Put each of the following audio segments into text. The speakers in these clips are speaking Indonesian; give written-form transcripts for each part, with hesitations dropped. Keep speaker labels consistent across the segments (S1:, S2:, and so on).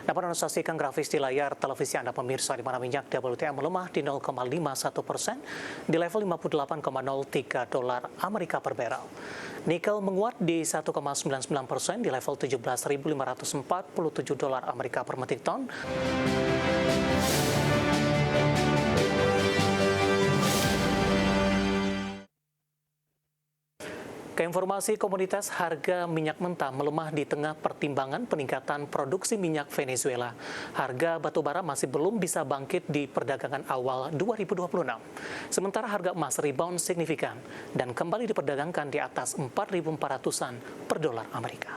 S1: Dapat Anda saksikan grafis di layar televisi Anda pemirsa, di mana minyak WTI melemah di 0,51% di level 58,03 dolar Amerika per barel. Nikel menguat di 1,99% di level 17.547 dolar Amerika per metrik ton. Keinformasi komoditas, harga minyak mentah melemah di tengah pertimbangan peningkatan produksi minyak Venezuela. Harga batu bara masih belum bisa bangkit di perdagangan awal 2026. Sementara harga emas rebound signifikan dan kembali diperdagangkan di atas 4.400-an per dolar Amerika.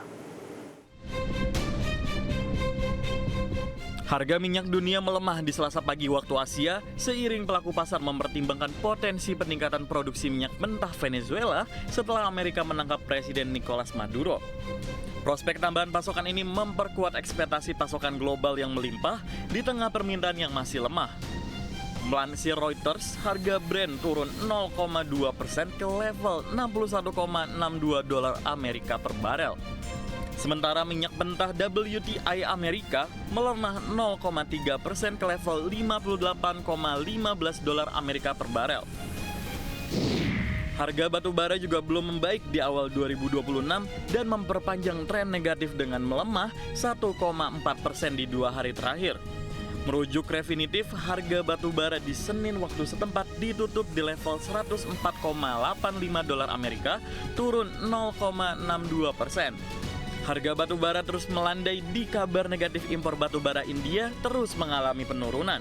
S2: Harga minyak dunia melemah di Selasa pagi waktu Asia seiring pelaku pasar mempertimbangkan potensi peningkatan produksi minyak mentah Venezuela setelah Amerika menangkap Presiden Nicolas Maduro. Prospek tambahan pasokan ini memperkuat ekspektasi pasokan global yang melimpah di tengah permintaan yang masih lemah. Melansir Reuters, harga Brent turun 0,2% ke level 61,62 dolar Amerika per barel. Sementara minyak mentah WTI Amerika melemah 0,3% ke level 58,15 dolar Amerika per barel. Harga batu bara juga belum membaik di awal 2026 dan memperpanjang tren negatif dengan melemah 1,4% di 2 hari terakhir. Merujuk Refinitiv, harga batu bara di Senin waktu setempat ditutup di level 104,85 dolar Amerika, turun 0,62%. Harga batu bara terus melandai di kabar negatif impor batu bara India terus mengalami penurunan.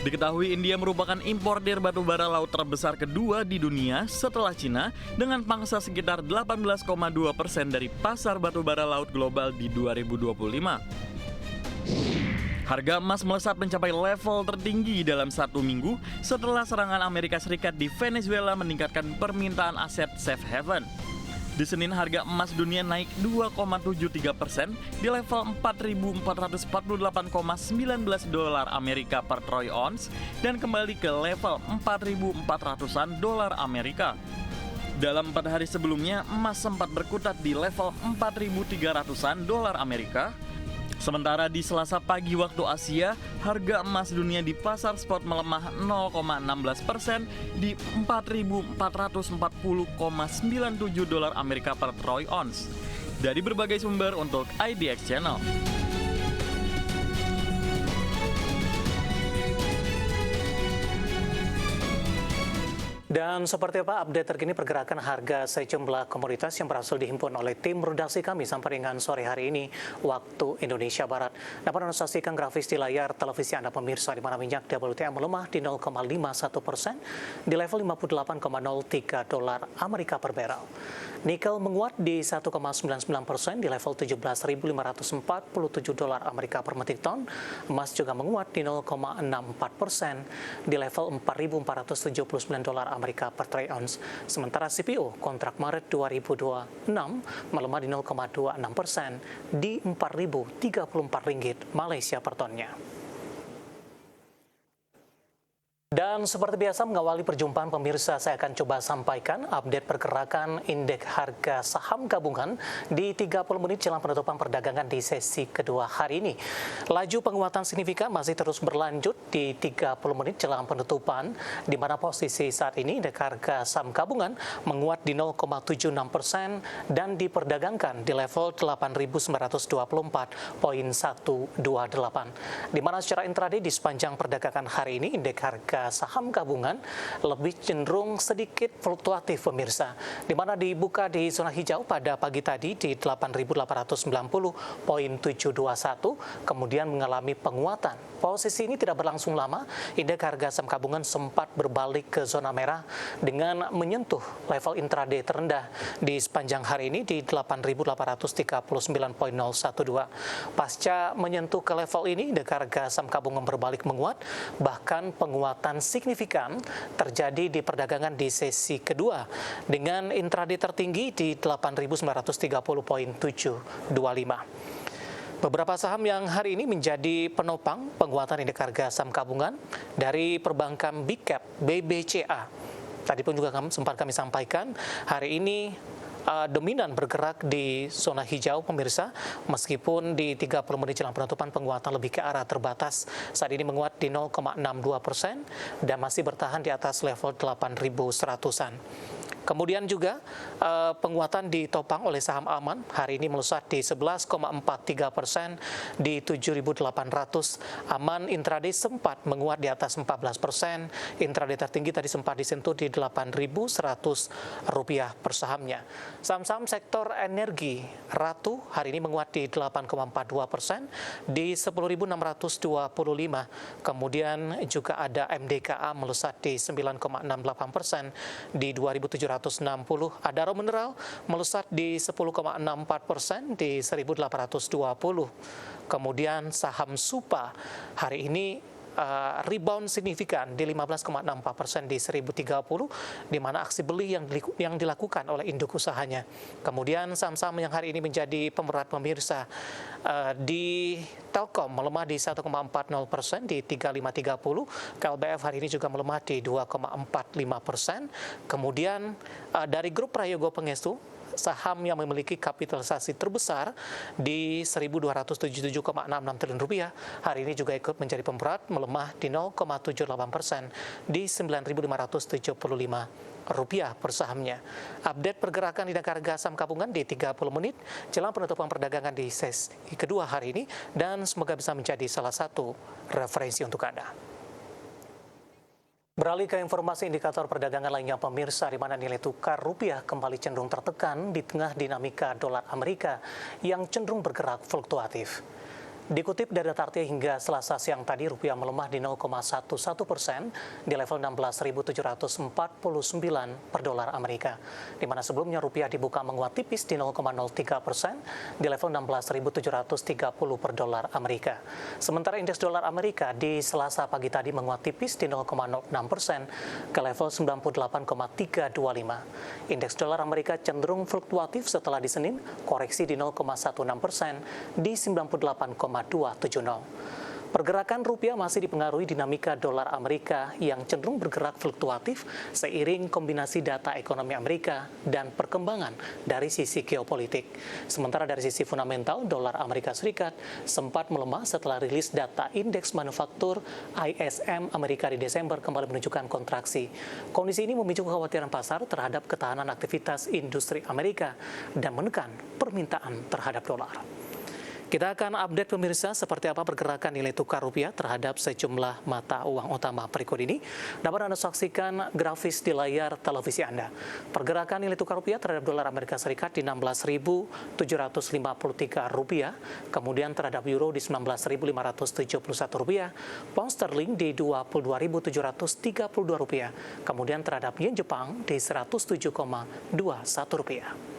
S2: Diketahui India merupakan importir batu bara laut terbesar kedua di dunia setelah Cina dengan pangsa sekitar 18,2% dari pasar batu bara laut global di 2025. Harga emas melesat mencapai level tertinggi dalam 1 minggu setelah serangan Amerika Serikat di Venezuela meningkatkan permintaan aset safe haven. Di Senin, harga emas dunia naik 2,73% di level 4.448,19 dolar Amerika per troy ounce dan kembali ke level 4.400-an dolar Amerika. Dalam 4 hari sebelumnya, emas sempat berkutat di level 4.300-an dolar Amerika. Sementara di Selasa pagi waktu Asia, harga emas dunia di pasar spot melemah 0,16% di 4.440,97 dolar Amerika per troy ounce. Dari berbagai sumber untuk IDX Channel.
S1: Dan seperti apa update terkini pergerakan harga sejumlah komoditas yang berhasil dihimpun oleh tim redaksi kami sampai dengan sore hari ini waktu Indonesia Barat. Dapat Anda saksikan grafis di layar televisi Anda pemirsa, di mana minyak WTI melemah di 0,51% di level 58,03 dolar Amerika per barel. Nikel menguat di 1,99% di level 17.547 dolar Amerika per metrik ton. Emas juga menguat di 0,64% di level 4.479 dolar Amerika per troy ounce. Sementara CPO kontrak Maret 2026 melemah di 0,26% di Rp4.034 Malaysia per tonnya. Dan seperti biasa mengawali perjumpaan pemirsa, saya akan coba sampaikan update pergerakan indeks harga saham gabungan di 30 menit jelang penutupan perdagangan di sesi kedua hari ini. Laju penguatan signifikan masih terus berlanjut di 30 menit jelang penutupan, di mana posisi saat ini indeks harga saham gabungan menguat di 0,76% dan diperdagangkan di level 8.924,128. Di mana secara intraday di sepanjang perdagangan hari ini indeks harga saham gabungan lebih cenderung sedikit fluktuatif pemirsa, di mana dibuka di zona hijau pada pagi tadi di 8.890,721, kemudian mengalami penguatan. Posisi ini tidak berlangsung lama, indeks harga saham gabungan sempat berbalik ke zona merah dengan menyentuh level intraday terendah di sepanjang hari ini di 8.839,012. Pasca menyentuh ke level ini, indeks harga saham gabungan berbalik menguat, bahkan penguatan signifikan terjadi di perdagangan di sesi kedua dengan intraday tertinggi di 8.930,725. Beberapa saham yang hari ini menjadi penopang penguatan indeks harga saham gabungan dari perbankan Big Cap BBCA. Tadi pun juga sempat kami sampaikan, hari ini dominan bergerak di zona hijau pemirsa, meskipun di 30 menit jelang penutupan penguatan lebih ke arah terbatas. Saat ini menguat di 0,62% dan masih bertahan di atas level 8.100-an. Kemudian juga penguatan ditopang oleh saham aman, hari ini melesat di 11,43% di 7.800. Aman intraday sempat menguat di atas 14%, intraday tertinggi tadi sempat disentuh di Rp8.100 per sahamnya. Saham-saham sektor energi, Ratu hari ini menguat di 8,42% di 10.625. Kemudian juga ada MDKA melesat di 9,68% di 2.760. Adaro Mineral melesat di 10,64% di 1.820. Kemudian saham Supa hari ini rebound signifikan di 15,64% di 1.030, di mana aksi beli yang dilakukan oleh induk usahanya. Kemudian saham-saham yang hari ini menjadi pemerat pemirsa, di Telkom melemah di 1,40% di 3.530, KLBF hari ini juga melemah di 2,45%. Kemudian dari grup Prayogo Pangestu, saham yang memiliki kapitalisasi terbesar di Rp1.277,66 triliun, hari ini juga ikut menjadi pemberat, melemah di 0,78% di Rp9.575 per sahamnya. Update pergerakan di negara saham gabungan di 30 menit jelang penutupan perdagangan di sesi kedua hari ini, dan semoga bisa menjadi salah satu referensi untuk Anda. Beralih ke informasi indikator perdagangan lainnya pemirsa, di mana nilai tukar rupiah kembali cenderung tertekan di tengah dinamika dolar Amerika yang cenderung bergerak fluktuatif. Dikutip dari data RT hingga Selasa siang tadi, rupiah melemah di 0,11% di level 16.749 per dolar Amerika, di mana sebelumnya rupiah dibuka menguat tipis di 0,03% di level 16.730 per dolar Amerika. Sementara indeks dolar Amerika di Selasa pagi tadi menguat tipis di 0,06% ke level 98,325. Indeks dolar Amerika cenderung fluktuatif setelah di Senin koreksi di 0,16% di 98,270. Pergerakan rupiah masih dipengaruhi dinamika dolar Amerika yang cenderung bergerak fluktuatif seiring kombinasi data ekonomi Amerika dan perkembangan dari sisi geopolitik. Sementara dari sisi fundamental, dolar Amerika Serikat sempat melemah setelah rilis data indeks manufaktur ISM Amerika di Desember kembali menunjukkan kontraksi. Kondisi ini memicu kekhawatiran pasar terhadap ketahanan aktivitas industri Amerika dan menekan permintaan terhadap dolar. Kita akan update pemirsa seperti apa pergerakan nilai tukar rupiah terhadap sejumlah mata uang utama berikut ini. Dapat Anda saksikan grafis di layar televisi Anda. Pergerakan nilai tukar rupiah terhadap dolar Amerika Serikat di 16.753 rupiah, kemudian terhadap euro di 19.571 rupiah, pound sterling di 22.732 rupiah, kemudian terhadap yen Jepang di 107,21 rupiah.